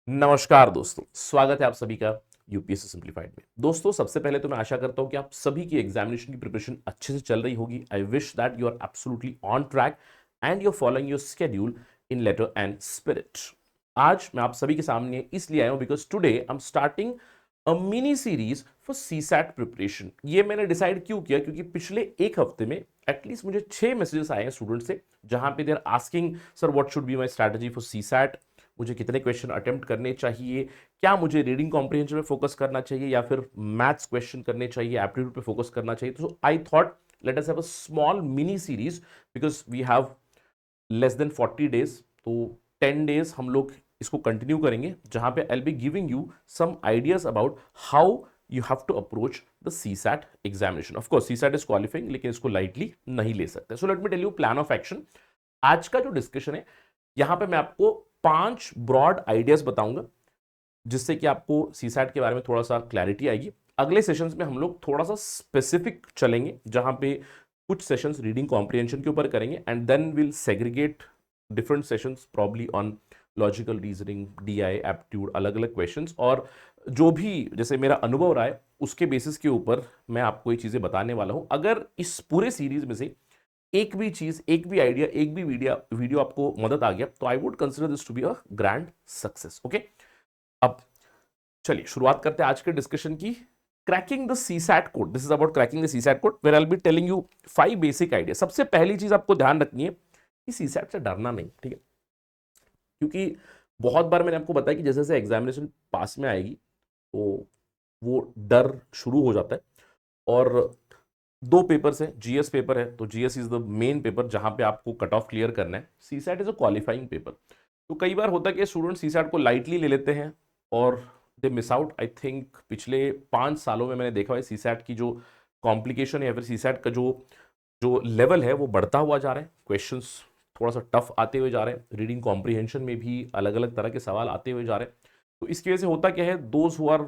नमस्कार दोस्तों, स्वागत है आप सभी का यूपीएससी सिंप्लीफाइड में। दोस्तों, सबसे पहले तो मैं आशा करता हूं कि आप सभी की एग्जामिनेशन की प्रिपरेशन अच्छे से चल रही होगी। I wish that you are absolutely on track and you are following your schedule in letter and spirit. आज मैं आप सभी के सामने इसलिए आया हूं because today I am starting a mini series for CSAT preparation. ये मैंने डिसाइड क्यों किया, क्योंकि पिछले एक हफ्ते में एटलीस्ट मुझे 6 मैसेजेस आए हैं स्टूडेंट से, जहां पे they are asking sir what should be my strategy for CSAT, मुझे कितने क्वेश्चन अटेम्प्ट करने चाहिए, क्या मुझे रीडिंग कॉम्प्रिहेंशन में फोकस करना चाहिए या फिर मैथ्स क्वेश्चन करने चाहिए, एप्टीट्यूड पे फोकस करना चाहिए। तो I thought let us have a small mini series because we have less than 40 days. तो 10 डेज हम लोग इसको कंटिन्यू करेंगे, जहां पे I will be giving you some ideas about how you have to approach the CSAT examination. Of course CSAT is qualifying, लेकिन इसको lightly नहीं ले सकते। So let me tell you plan of action. आज का जो डिस्कशन है, यहां पे मैं आपको 5 ब्रॉड आइडियाज बताऊंगा, जिससे कि आपको सीसैट के बारे में थोड़ा सा क्लैरिटी आएगी। अगले सेशंस में हम लोग थोड़ा सा स्पेसिफिक चलेंगे, जहां पे कुछ सेशंस रीडिंग कॉम्प्रिहेंशन के ऊपर करेंगे and then will segregate different sessions probably on logical reasoning, DI, aptitude, अलग अलग क्वेश्चंस। और जो भी जैसे मेरा अनुभव रहा है उसके बेसिस के ऊपर मैं आपको ये चीजें बताने वाला हूं। अगर इस पूरे सीरीज में से एक भी चीज, एक भी आइडिया, एक भी वीडियो वीडियो आपको मदद आ गया, तो I would consider this to be a grand success. Okay, अब चलिए शुरुआत करते हैं आज के डिस्कशन की। Cracking the CSAT code, this is about cracking the CSAT code where I will be telling you 5 basic idea. सबसे पहली चीज आपको ध्यान रखनी है कि सीसैट से डरना नहीं, ठीक है? क्योंकि बहुत बार मैंने आपको बताया कि जैसे जैसे एग्जामिनेशन पास में आएगी तो वो डर शुरू हो जाता है। और 2 पेपर्स हैं, जीएस पेपर है, तो GS is the main paper जहां पे आपको कट ऑफ क्लियर करना है। CSAT is a qualifying paper. तो कई बार होता है कि स्टूडेंट सीसैट को लाइटली ले लेते हैं और दे मिस आउट। आई थिंक पिछले 5 सालों में मैंने देखा है सीसैट की जो कॉम्प्लिकेशन है या फिर सीसैट का जो जो लेवल है वो बढ़ता हुआ जा रहा है। क्वेश्चंस थोड़ा सा टफ आते हुए जा रहे हैं, रीडिंग कॉम्प्रिहेंशन में भी अलग अलग तरह के सवाल आते हुए जा रहे हैं। तो इसकी वजह से होता क्या है, those who are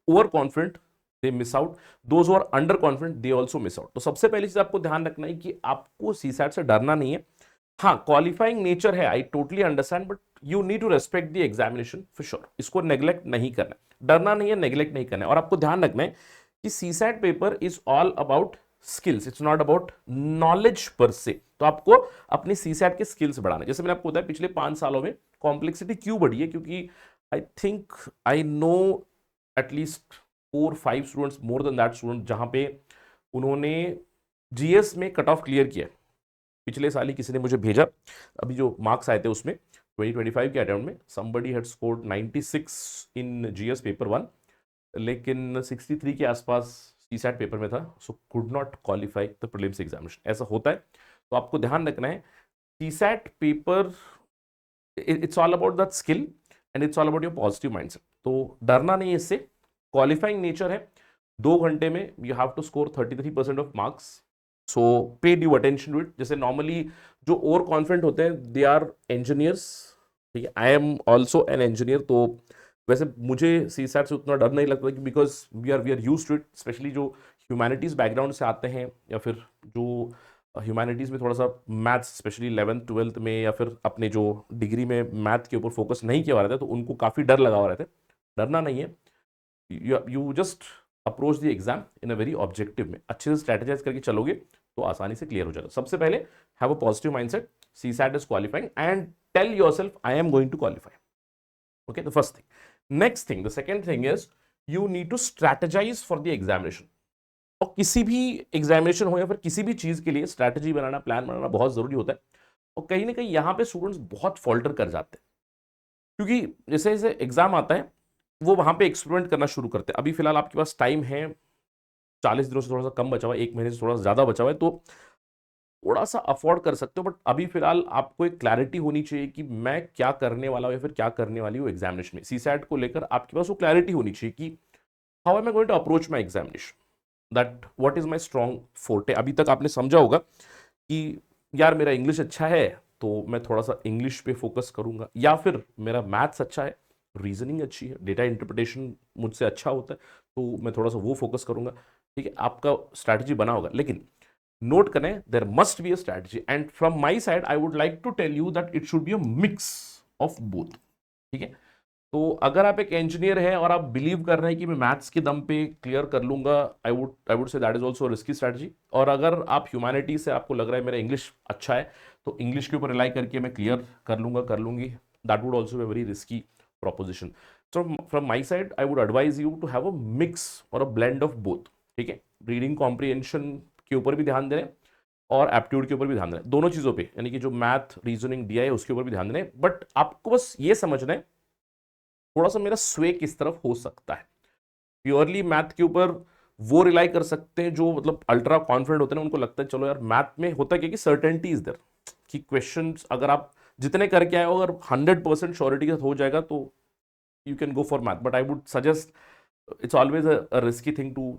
over confident they miss out, those who are under confident they also miss out. तो सबसे पहली चीज आपको ध्यान रखना है कि आपको सीसैट से डरना नहीं है। हाँ, क्वालिफाइंग नेचर है, I totally understand, but you need to respect the examination for sure. इसको नेग्लेक्ट नहीं करना है, डरना नहीं है, नेग्लेक्ट नहीं करना है। और आपको ध्यान रखना है कि CSAT paper is all about skills, it's not about knowledge पर से। तो आपको अपनी सीसैट के स्किल्स बढ़ाने, जैसे मैंने आपको बताया पिछले 5 सालों में कॉम्प्लेक्सिटी क्यों बढ़ी है, क्योंकि I think I know at least 4-5 students, more than that student, जहां पे उन्होंने जीएस में कट ऑफ क्लियर किया। पिछले साल ही किसी ने मुझे भेजा, अभी जो मार्क्स आए थे उसमें 2025 के अटेम्प्ट में somebody had scored 96 in GS paper 1, लेकिन 63 के आसपास सीसैट पेपर में था, so could not qualify the prelims examination. ऐसा होता है, तो आपको ध्यान रखना है CSAT paper it's all about that skill and it's all about your positive mindset. तो डरना नहीं है इससे, क्वालिफाइंग नेचर है। 2 घंटे में you have to score 33% of marks, so pay due attention to it. जैसे नॉर्मली जो ओवर कॉन्फिडेंट होते हैं दे आर इंजीनियर्स, ठीक है? I am also an engineer, तो वैसे मुझे सीसैट से उतना डर नहीं लगता कि because we are use to it. Specially जो ह्यूमैनिटीज बैकग्राउंड से आते हैं या फिर जो ह्यूमैनिटीज में थोड़ा सा मैथ्स स्पेशली 11th-12th में या फिर अपने जो डिग्री में मैथ के ऊपर फोकस नहीं किया हुआ रहता है, तो उनको काफ़ी डर लगा हुआ रहता है। डरना नहीं है, you just approach the exam in a very objective में। अच्छे से स्ट्रेटेजाइज करके चलोगे तो आसानी से क्लियर हो जाएगा। सबसे पहले have a positive mindset, CSAT is qualifying and tell yourself I am going to qualify. Okay, the first thing. Next thing, the second thing is you need to strategize for the examination. और किसी भी examination हो या फिर किसी भी चीज के लिए स्ट्रैटेजी बनाना, प्लान बनाना बहुत जरूरी होता है। और कहीं ना कहीं यहां पे स्टूडेंट्स बहुत फॉल्टर कर जाते हैं, क्योंकि जैसे जैसे एग्जाम आता है वो वहां पे एक्सपेरिमेंट करना शुरू करते हैं। अभी फिलहाल आपके पास टाइम है, 40 दिनों से थोड़ा सा कम बचा हुआ है, 1 महीने से थोड़ा सा ज्यादा बचा हुआ है, तो थोड़ा सा अफोर्ड कर सकते हो। बट अभी फिलहाल आपको एक क्लैरिटी होनी चाहिए कि मैं क्या करने वाला हूं या फिर क्या करने वाली हूँ एग्जामिनेशन में। सीसैट को लेकर आपके पास वो क्लैरिटी होनी चाहिए कि how am I going to approach my examination, that what is my strong forte. अभी तक आपने समझा होगा कि यार मेरा इंग्लिश अच्छा है तो मैं थोड़ा सा इंग्लिश पे फोकस करूंगा, या फिर मेरा मैथ्स अच्छा है, रीजनिंग अच्छी है, डेटा इंटरप्रिटेशन मुझसे अच्छा होता है, तो मैं थोड़ा सा वो फोकस करूंगा। ठीक है, आपका स्ट्रैटेजी बना होगा, लेकिन नोट करें there must be a strategy and from my side I would like to tell you that it should be a mix of both. ठीक है, तो अगर आप एक इंजीनियर हैं और आप बिलीव कर रहे हैं कि मैं मैथ्स के दम पे क्लियर कर लूंगा, आई would say that is also risky strategy. और अगर आप ह्यूमैनिटी से आपको लग रहा है मेरा इंग्लिश अच्छा है तो इंग्लिश के ऊपर रिलाई करके मैं क्लियर कर लूंगा, कर लूंगी, that would also be very risky proposition. So from my side I would advise you to have a mix और अ ब्लेंड ऑफ बोथ। ठीक है, रीडिंग कॉम्प्रिहेंशन के ऊपर भी ध्यान दें और एप्टीट्यूड के ऊपर भी ध्यान दें, दोनों चीज़ों पे, यानी कि जो मैथ रीजनिंग दिया है उसके ऊपर भी ध्यान दें। बट आपको बस ये समझना है थोड़ा सा मेरा स्वे किस तरफ हो सकता है। प्योरली मैथ के ऊपर वो रिलाई कर सकते हैं जो मतलब अल्ट्रा कॉन्फिडेंट होते हैं, उनको लगता है चलो यार मैथ में होता क्या कि सर्टेनिटी इज देयर, कि क्वेश्चन अगर आप जितने करके आए हो अगर 100% श्योरिटी के साथ हो जाएगा तो you can go for math. But I would suggest it's always a risky thing to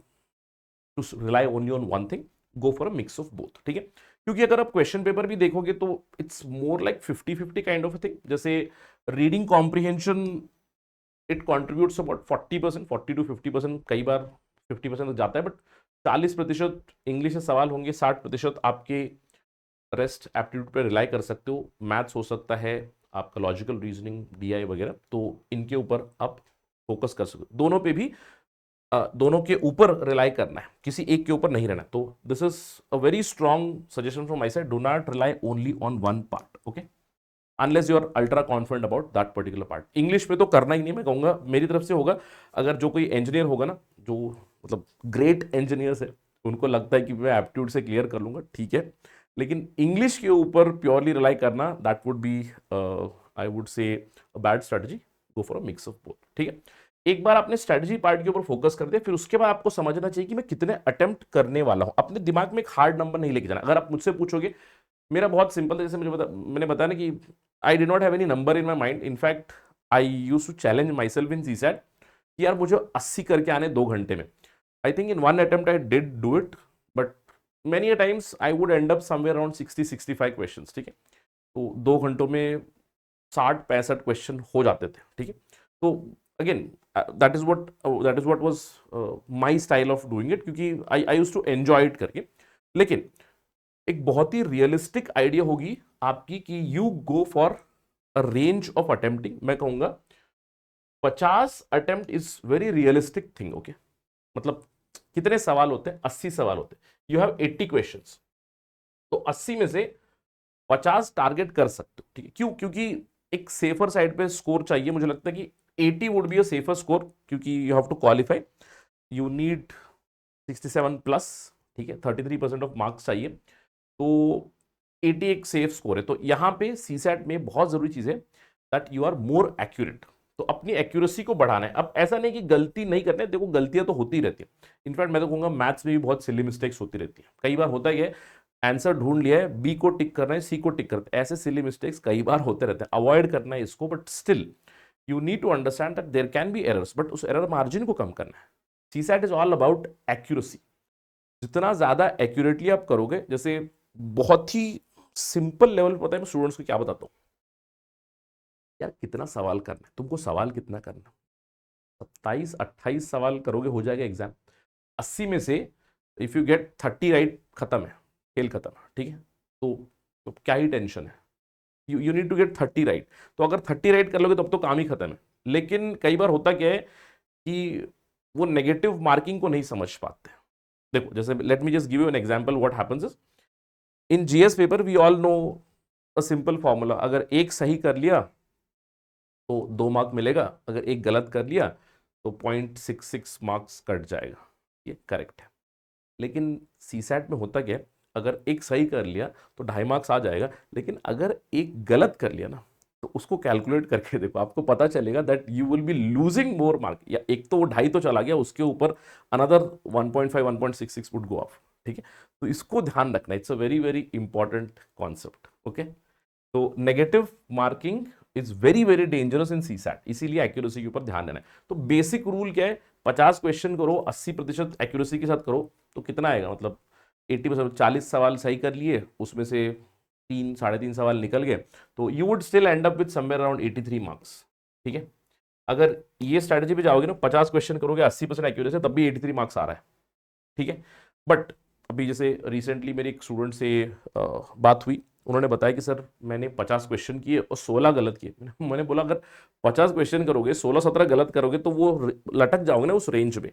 rely only on one thing, go for a mix of both. ठीक है, क्योंकि अगर आप क्वेश्चन पेपर भी देखोगे तो it's more like 50-50 kind of thing. जैसे reading comprehension it contributes about 40%, 40 to 50%, कई बार 50% तक जाता है, बट 40% इंग्लिश से सवाल होंगे, 60% आपके रेस्ट एप्टीट्यूड पे रिलाई कर सकते हो। मैथ्स हो सकता है, आपका लॉजिकल रीजनिंग, डीआई वगैरह, तो इनके ऊपर आप फोकस कर सकते हो। दोनों पे भी दोनों के ऊपर रिलाई करना है, किसी एक के ऊपर नहीं रहना। तो this is a very strong suggestion from my side, do not rely only on one part, okay, unless you are ultra confident about that particular part. English में तो करना ही नहीं, मैं कहूंगा मेरी तरफ से होगा। अगर जो कोई इंजीनियर होगा ना, जो मतलब ग्रेट इंजीनियर्स है, उनको लगता है कि मैं एप्टीट्यूड से क्लियर कर लूंगा, ठीक है, लेकिन इंग्लिश के ऊपर प्योरली रिलाई करना that would be I would say bad strategy, go for a mix of both. ठीक है, एक बार आपने स्ट्रेटजी पार्ट के ऊपर फोकस कर दिया, फिर उसके बाद आपको समझना चाहिए कि मैं कितने अटेम्प्ट करने वाला हूं। अपने दिमाग में एक हार्ड नंबर नहीं लेके जाना। अगर आप मुझसे पूछोगे, मेरा बहुत सिंपल था, जैसे मैंने बताया ना कि I did not have any number in my mind. In fact I use to challenge my self in CSAT कि यार मुझे 80 करके आने 2 घंटे में। I think in one attempt I did do it, but many a times I would end up somewhere around 60-65 question. ठीक है, तो 2 घंटों में 60-65 क्वेश्चन हो जाते थे। ठीक है, तो again that is what was my style of doing it, क्योंकि I used to enjoy it करके। लेकिन एक बहुत ही रियलिस्टिक आइडिया होगी आपकी कि you go for a range of attempting. मैं कहूंगा 50 attempt is very realistic thing, okay. मतलब कितने सवाल होते हैं? 80 सवाल होते हैं, यू हैव 80 क्वेश्चंस, तो 80 में से 50 टारगेट कर सकते हो। ठीक है, क्यों? क्योंकि एक सेफर साइड पे स्कोर चाहिए। मुझे लगता है कि 80 would be a safer score, क्योंकि you have to qualify, you need 67+। ठीक है, 33% ऑफ मार्क्स चाहिए, तो 80 एक सेफ स्कोर है। तो यहां पे सीसैट में बहुत जरूरी चीज है that you are more accurate. तो अपनी एक्यूरेसी को बढ़ाना है। अब ऐसा नहीं कि गलती नहीं करना है, देखो गलतियां तो होती रहती है। इनफैक्ट मैं तो कहूंगा मैथ्स में भी बहुत सिली मिस्टेक्स होती रहती है। कई बार होता ही है, आंसर ढूंढ लिया है, बी को टिक करना है, सी को टिक करना है, ऐसे सिली मिस्टेक्स कई बार होते रहते हैं। अवॉइड करना है इसको, but still you need to understand that there can be errors, but उस एरर मार्जिन को कम करना है। CSAT is all about accuracy. जितना ज्यादा एक्यूरेटली आप करोगे, जैसे बहुत ही सिंपल लेवल पर पता है मैं स्टूडेंट्स को क्या बताता हूँ, यार कितना सवाल करना है तुमको, सवाल कितना करना, 27-28 सवाल करोगे हो जाएगा एग्जाम। 80 में से इफ यू गेट 30 राइट, खत्म है, खेल खत्म है। ठीक है, तो क्या ही टेंशन है, you need to get 30 right. तो अगर 30 राइट कर लोगे तब तो काम ही खत्म है। लेकिन कई बार होता क्या है कि वो नेगेटिव मार्किंग को नहीं समझ पाते। देखो जैसे let me just give you an example what happens is in GS paper, we all know a simple formula. अगर एक सही कर लिया तो 2 मार्क मिलेगा, अगर एक गलत कर लिया तो 0.66 मार्क्स कट जाएगा। ये करेक्ट है। लेकिन सीसैट में होता क्या है, अगर एक सही कर लिया तो 2.5 मार्क्स आ जाएगा, लेकिन अगर एक गलत कर लिया ना तो उसको कैलकुलेट करके देखो, आपको पता चलेगा that you will be losing more mark. या एक तो वो 2.5 तो चला गया, उसके ऊपर अनदर 1.5 1.66 वुड गो ऑफ। ठीक है, तो इसको ध्यान रखना, it's a very very important concept, okay. तो negative marking is very very dangerous in CSAT, इसीलिए एक्यूरेसी के ऊपर ध्यान देना है। तो बेसिक रूल क्या है, 50 क्वेश्चन करो, 80% एक्यूरेसी के साथ करो, तो कितना आएगा, मतलब 80%, 40 सवाल सही कर लिए, उसमें से 3-3.5 सवाल निकल गए, तो you would still and up with somewhere around 83 marks. ठीक है, अगर ये स्ट्रैटेजी पे जाओगे ना, 50 क्वेश्चन करोगे, 80% एक्यूरेसी, तब भी 83 मार्क्स आ रहा है। ठीक है, बट अभी जैसे रिसेंटली मेरी एक स्टूडेंट से बात हुई, उन्होंने बताया कि सर मैंने 50 क्वेश्चन किए और 16 गलत किए। मैंने बोला अगर 50 क्वेश्चन करोगे 16-17 गलत करोगे तो वो लटक जाओगे ना उस रेंज में।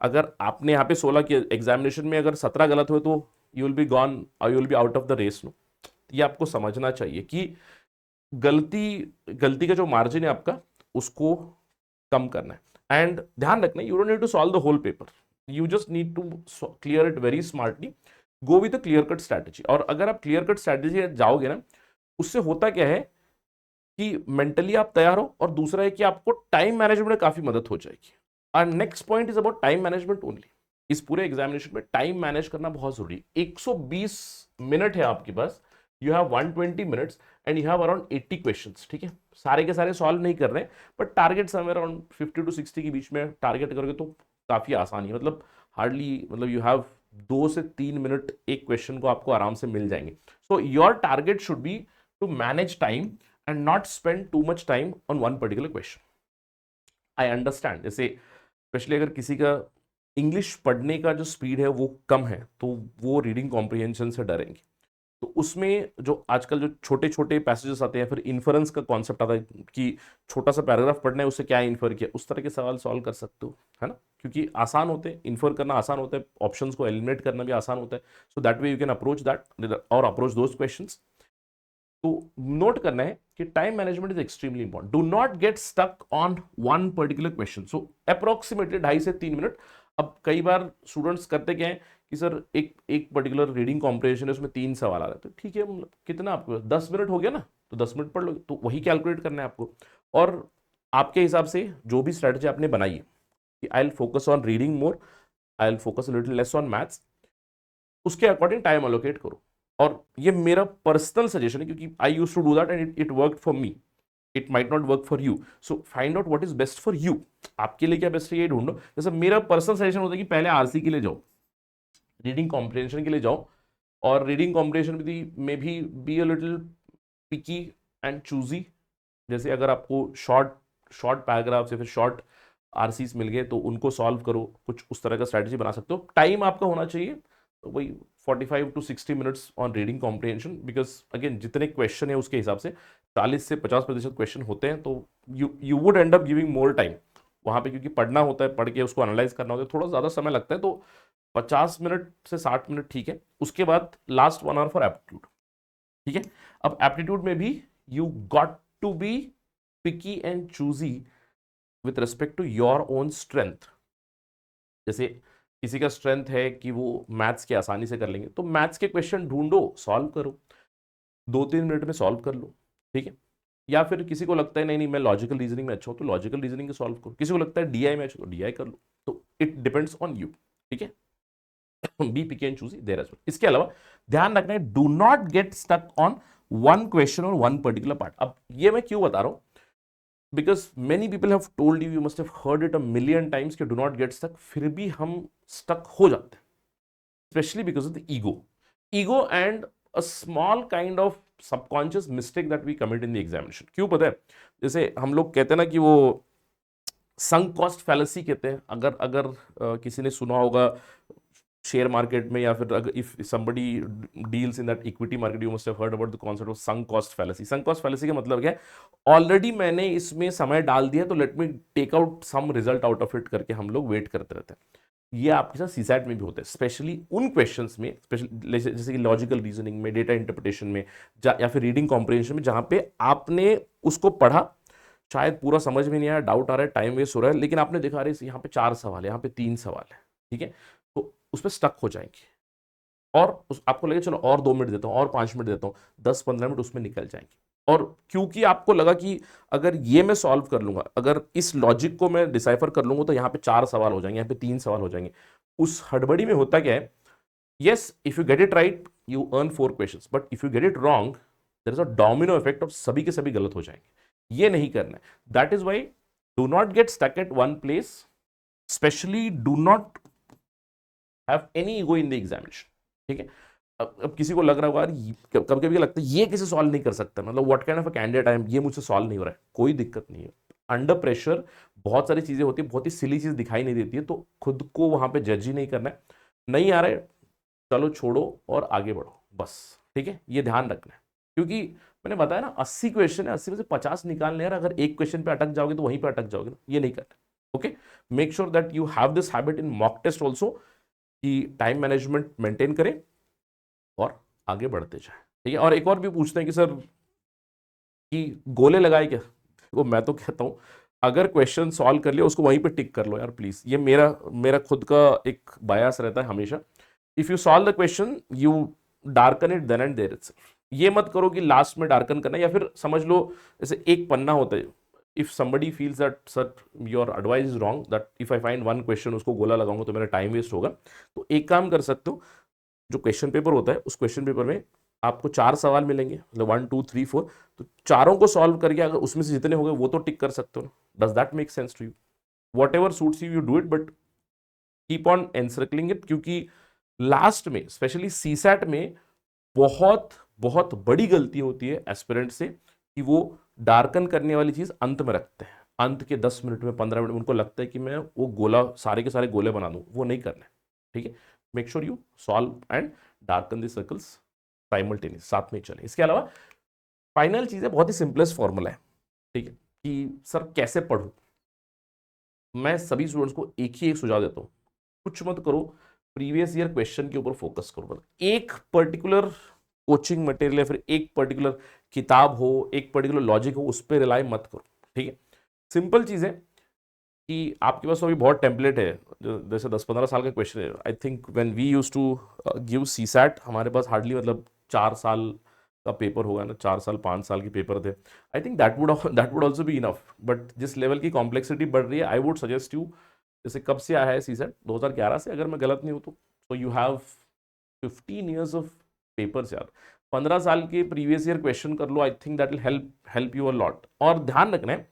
अगर आपने यहाँ पे 16 किए, एग्जामिनेशन में अगर 17 गलत हुए तो यू विल बी गॉन और you will be out of the race. No, ये आपको समझना चाहिए कि गलती गलती का जो मार्जिन है आपका उसको कम करना है। एंड ध्यान रखना, you don't need to solve the whole paper, you just need to clear it very smartly, go with a clear cut strategy. और अगर आप क्लियर कट स्ट्रैटेजी जाओगे ना, उससे होता क्या है कि मेंटली आप तैयार हो, और दूसरा है कि आपको टाइम मैनेजमेंट में काफी मदद हो जाएगी। और next point is about time management only. इस पूरे एग्जामिनेशन में टाइम मैनेज करना बहुत जरूरी है। 120 मिनट है आपके पास, you have 120 minutes and you have around 80 questions. ठीक है, सारे के सारे सॉल्व नहीं कर रहे हैं, but target somewhere around 50 to 60 के बीच में टारगेट करोगे तो काफी आसानी है। मतलब हार्डली, मतलब यू हैव 2 से 3 मिनट एक क्वेश्चन को आपको आराम से मिल जाएंगे। So your target should be to manage time and not spend too much time on one particular question. I understand, जैसे स्पेशली अगर किसी का इंग्लिश पढ़ने का जो स्पीड है वो कम है तो वो रीडिंग कॉम्प्रिहेंशन से डरेंगे। तो उसमें जो आजकल जो छोटे छोटे पैसेजेस आते हैं, फिर इन्फरेंस का कॉन्सेप्ट आता है कि छोटा सा पैराग्राफ पढ़ना है उससे क्या इन्फर किया, उस तरह के सवाल सॉल्व कर सकते हो, है ना, क्योंकि आसान होते हैं, इन्फर करना आसान होता है, ऑप्शंस को एलिमिनेट करना भी आसान होता है। So that way you can approach that और अप्रोच दोज क्वेश्चंस। तो नोट करना है कि time management is extremely important, do not get stuck on one particular question. So approximately 2.5 से 3 मिनट। अब कई बार स्टूडेंट्स करते क्या है कि सर एक एक पर्टिकुलर रीडिंग कॉम्प्रिहेंशन है, उसमें 3 सवाल आ रहे हैं, तो ठीक है, मतलब कितना आपको 10 मिनट हो गया ना, तो 10 मिनट पढ़ लो, तो वही कैलकुलेट करना है आपको। और आपके हिसाब से जो भी स्ट्रेटजी आपने बनाई है कि I will focus on reading more, I will focus little less on maths, उसके अकॉर्डिंग टाइम अलोकेट करो। और ये मेरा पर्सनल सजेशन है, क्योंकि I use to do that and it worked for me, it might not work for you. So find out what is best for you, आपके लिए क्या बेस्ट है ये ढूंढो। जैसे मेरा पर्सनल सजेशन होता है कि पहले आरसी के लिए जाओ, रीडिंग कॉम्प्रिहेंशन के लिए जाओ, और रीडिंग कॉम्प्रिहेंशन में भी be a little picky and choosy. जैसे अगर आपको शॉर्ट शॉर्ट पैराग्राफ्स या फिर शॉर्ट आरसीज मिल गए तो उनको सॉल्व करो, कुछ उस तरह का स्ट्रैटेजी बना सकते हो। टाइम आपका होना चाहिए तो वही 45 to 60 minutes on reading comprehension, because again जितने क्वेश्चन है उसके हिसाब से 40 से 50% क्वेश्चन होते हैं, तो you would end up giving more time वहां पे, क्योंकि पढ़ना होता है, पढ़ के उसको एनालाइज करना होता है, थोड़ा ज़्यादा समय लगता है। तो 50 मिनट से 60 मिनट ठीक है। उसके बाद लास्ट 1 आवर फॉर एप्टीट्यूड। ठीक है, अब एप्टीट्यूड में भी you got to be picky and choosy with respect to your own strength. जैसे किसी का स्ट्रेंथ है कि वो मैथ्स के आसानी से कर लेंगे, तो मैथ्स के क्वेश्चन ढूंढो, सॉल्व करो, 2-3 मिनट में सॉल्व कर लो। ठीक है, या फिर किसी को लगता है नहीं नहीं मैं लॉजिकल रीजनिंग में अच्छा हूं, तो लॉजिकल रीजनिंग के सॉल्व करो। किसी को लगता है डीआई में अच्छा, तो डीआई कर लो। तो इट डिपेंड्स ऑन यू। ठीक है, be picky and choosy there as well. इसके अलावा ध्यान रखना है, do not get stuck on one question और वन पर्टिकुलर पार्ट। अब ये मैं क्यों बता रहा हूं, because many people have told you, you must have heard it a million times कि डू नॉट गेट स्टक, फिर भी हम स्टक हो जाते हैं, specially because of the ego and a small kind of subconscious mistake that we commit in the examination. क्यों पता है, जैसे हम लोग कहते हैं ना कि वो संक कॉस्ट फैलेसी कहते हैं। अगर अगर किसी ने सुना होगा शेयर मार्केट में, या फिर अगर if somebody deals in that equity market, you must have heard about the concept of sunk cost fallacy. sunk cost fallacy का मतलब क्या है, ऑलरेडी मैंने इसमें समय डाल दिया तो let me take out some result out of it करके हम लोग वेट करते रहते हैं। ये आपके साथ सीसैट में भी होता है, स्पेशली उन क्वेश्चंस में, स्पेशली जैसे कि लॉजिकल रीजनिंग में, डेटा इंटरप्रिटेशन में, या फिर रीडिंग कॉम्प्रिहेंशन में, जहां पे आपने उसको पढ़ा, शायद पूरा समझ में नहीं आया, डाउट आ रहा है, टाइम वेस्ट हो रहा है, लेकिन आपने देखा रहे यहाँ पे 4 सवाल है, यहाँ पे 3 सवाल है। ठीक है, तो उस पर स्टक हो जाएंगे, और आपको लगे चलो और 2 मिनट देता हूँ, और 5 मिनट देता हूँ, 10-15 मिनट उसमें निकल जाएंगे। और क्योंकि आपको लगा कि अगर ये मैं सॉल्व कर लूंगा, अगर इस लॉजिक को मैं डिसाइफर कर लूंगा, तो यहाँ पे 4 सवाल हो जाएंगे, यहाँ पे 3 सवाल हो जाएंगे। उस हड़बड़ी में होता क्या है, yes if you get it right you earn 4 questions, but if you get it wrong there is a domino effect of सभी के सभी गलत हो जाएंगे। ये नहीं करना है। That is why do not get stuck at one place, specially do not have any ego in the examination. ठीक है, अब किसी को लग रहा होगा, कभी कभी लगता है ये कैसे सॉल्व नहीं कर सकता, मतलब what kind of a candidate I am, ये मुझसे सॉल्व नहीं हो रहा है। कोई दिक्कत नहीं है, अंडर प्रेशर बहुत सारी चीजें होती है, बहुत ही सिली चीज दिखाई नहीं देती है, तो खुद को वहां पे जज ही नहीं करना है। नहीं आ रहा है, चलो छोड़ो और आगे बढ़ो बस। ठीक है, ये ध्यान रखना है। क्योंकि मैंने बताया ना 80 क्वेश्चन है, 80 में से 50 निकालने यार, अगर एक क्वेश्चन पे अटक जाओगे तो वहीं पे अटक जाओगे ना, ये नहीं करना। Okay, make sure that you have this habit in mock test also, कि टाइम मैनेजमेंट मेंटेन करें और आगे बढ़ते जाए। ठीक है, और एक और भी पूछते हैं कि सर कि गोले लगाए क्या, वो मैं तो कहता हूं अगर क्वेश्चन सॉल्व कर लिया उसको वहीं पे टिक कर लो यार प्लीज, ये मेरा मेरा खुद का एक बायस रहता है हमेशा। If you solve the question you darken it then and there itself, ये मत करो कि लास्ट में डार्कन करना, या फिर समझ लो जैसे एक पन्ना होता है, if somebody feels that sir your advice is wrong, that if I find one question उसको गोला लगाऊंगा तो मेरा टाइम वेस्ट होगा, तो एक काम कर सकते हो, जो क्वेश्चन पेपर होता है उस क्वेश्चन पेपर में आपको 4 सवाल मिलेंगे, मतलब 1 2 3 4, तो चारों को सॉल्व करके अगर उसमें से जितने हो गए वो तो टिक कर सकते हो ना। Does that make sense to you? Whatever suits you, you do it, but keep on encircling it, क्योंकि लास्ट में स्पेशली सीसैट में बहुत बहुत बड़ी गलती होती है एस्पिरेंट से कि वो डार्कन करने वाली चीज अंत में रखते हैं, अंत के 10 मिनट में 15 मिनट में उनको लगता है कि मैं वो गोला सारे के सारे गोले बना दूं, वो नहीं करना है। ठीक है, make sure you solve and darken the circles simultaneous, साथ में चलें। इसके अलावा फाइनल चीज है, बहुत ही सिंपलेस्ट फॉर्मूला है, ठीक है, कि सर कैसे पढ़ूं। मैं सभी स्टूडेंट्स को एक ही एक सुझाव देता हूं, कुछ मत करो, प्रीवियस ईयर क्वेश्चन के ऊपर फोकस करो। मतलब एक पर्टिकुलर कोचिंग मटेरियल या फिर एक पर्टिकुलर किताब हो, एक पर्टिकुलर लॉजिक हो, उस पर रिलाई मत करो। ठीक है, सिंपल चीज है कि आपके पास अभी बहुत टेम्पलेट है, जैसे 10-15 साल का क्वेश्चन है। I think when we used to give CSAT, हमारे पास हार्डली मतलब 4 साल का पेपर होगा ना, 4 साल 5 साल के पेपर थे। आई think that would also be enough, but जिस लेवल की कॉम्प्लेक्सिटी बढ़ रही है, आई वुड सजेस्ट यू, जैसे कब से आया है सीसैट, 2011 से अगर मैं गलत नहीं हूँ तो you have 15 years of papers यार, 15 साल के प्रीवियस ईयर क्वेश्चन कर लो। I think that will help you a lot. और ध्यान रखना है,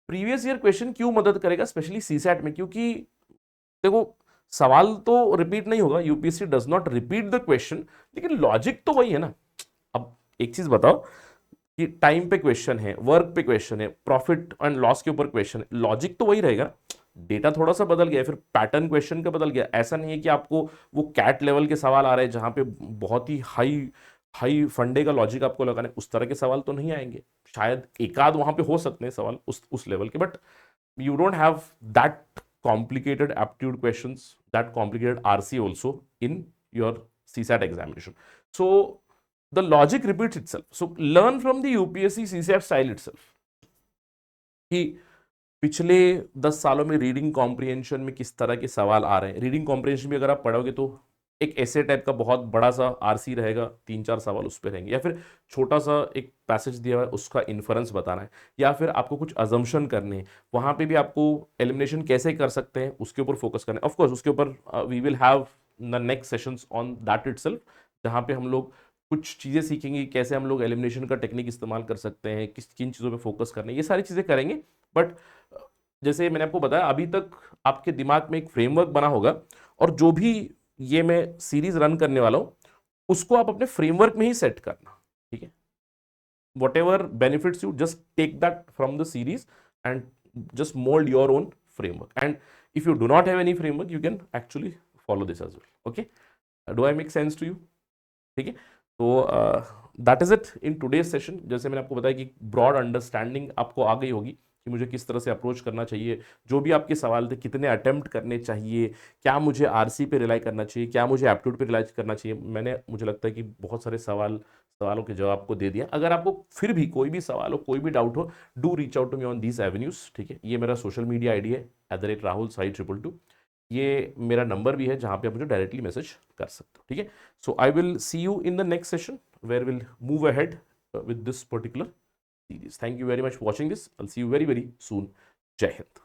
प्रीवियस ईयर क्वेश्चन क्यों मदद करेगा स्पेशली सीसैट में, क्योंकि देखो सवाल तो रिपीट नहीं होगा, UPSC does not repeat the question, लेकिन लॉजिक तो वही है ना। अब एक चीज बताओ कि टाइम पे क्वेश्चन है, वर्क पे क्वेश्चन है, प्रॉफिट एंड लॉस के ऊपर क्वेश्चन है, लॉजिक तो वही रहेगा। डेटा थोड़ा सा बदल गया, फिर पैटर्न क्वेश्चन का बदल गया। ऐसा नहीं है कि आपको वो कैट लेवल के सवाल आ रहे हैं जहां पे बहुत ही हाई हाई फंडे का लॉजिक आपको लगाने, उस तरह के सवाल तो नहीं आएंगे। शायद एकाध वहां पे हो सकते हैं सवाल उस लेवल के, but you don't have that complicated aptitude questions, that complicated RC also in your CSAT examination. So the logic repeats itself. So learn from the UPSC CSAT style itself. कि पिछले 10 सालों में रीडिंग कॉम्प्रिहेंशन में किस तरह के सवाल आ रहे हैं। रीडिंग कॉम्प्रिहेंशन भी अगर आप पढ़ोगे तो एक ऐसे टाइप का बहुत बड़ा सा आरसी रहेगा, 3-4 सवाल उस पर रहेंगे, या फिर छोटा सा एक पैसेज दिया हुआ है उसका इन्फरेंस बताना है, या फिर आपको कुछ अजम्पशन करने हैं, वहां पे भी आपको एलिमिनेशन कैसे कर सकते हैं उसके ऊपर फोकस करना है। ऑफकोर्स उसके ऊपर we will have the next sessions on that itself, जहां पे हम लोग कुछ चीज़ें सीखेंगे, कैसे हम लोग एलिमिनेशन का टेक्निक इस्तेमाल कर सकते हैं, किन चीज़ों पे फोकस करना है, ये सारी चीज़ें करेंगे। बट जैसे मैंने आपको बताया, अभी तक आपके दिमाग में एक फ्रेमवर्क बना होगा, और जो भी ये मैं सीरीज रन करने वाला हूं उसको आप अपने फ्रेमवर्क में ही सेट करना। ठीक है, whatever benefits you, just take that from the series and just mould your own framework, and if you do not have any framework you can actually follow this as well. Okay, do I make sense to you? ठीक है, तो that is it in today's session. जैसे मैंने आपको बताया कि broad understanding आपको आ गई होगी कि मुझे किस तरह से अप्रोच करना चाहिए, जो भी आपके सवाल थे, कितने अटेम्प्ट करने चाहिए, क्या मुझे आरसी पे रिलाई करना चाहिए, क्या मुझे एप्टीट्यूड पे रिलाई करना चाहिए। मुझे लगता है कि बहुत सारे सवालों के जवाब आपको दे दिया। अगर आपको फिर भी कोई भी सवाल हो, कोई भी डाउट हो, do reach out to me on these avenues. ठीक है, ये मेरा सोशल मीडिया आईडी है @RahulSai222, ये मेरा नंबर भी है जहां पे आप मुझे डायरेक्टली मैसेज कर सकते हो। ठीक है, so I will see you in the next session where will move ahead with this particular series. Thank you very much for watching this. I'll see you very, very soon. Jai Hind.